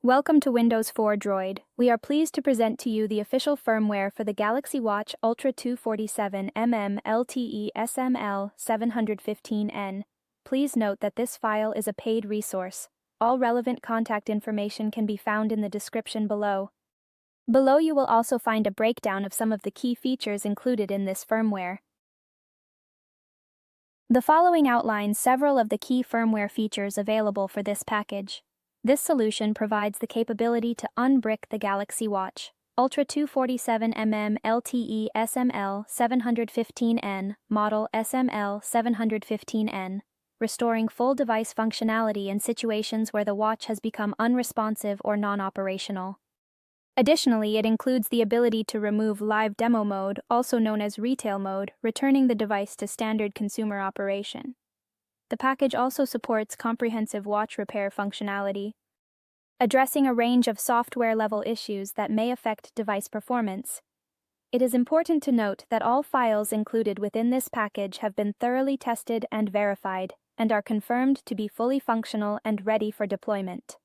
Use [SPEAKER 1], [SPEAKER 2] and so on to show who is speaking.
[SPEAKER 1] Welcome to Windows 4 Droid. We are pleased to present to you the official firmware for the Galaxy Watch Ultra 247mm LTE SM-L715N. Please note that this file is a paid resource. All relevant contact information can be found in the description below. Below you will also find a breakdown of some of the key features included in this firmware. The following outlines several of the key firmware features available for this package. This solution provides the capability to unbrick the Galaxy Watch Ultra 247mm LTE SM-L715N, model SM-L715N, restoring full device functionality in situations where the watch has become unresponsive or non-operational. Additionally, it includes the ability to remove live demo mode, also known as retail mode, returning the device to standard consumer operation. The package also supports comprehensive watch repair functionality, addressing a range of software-level issues that may affect device performance. It is important to note that all files included within this package have been thoroughly tested and verified, and are confirmed to be fully functional and ready for deployment.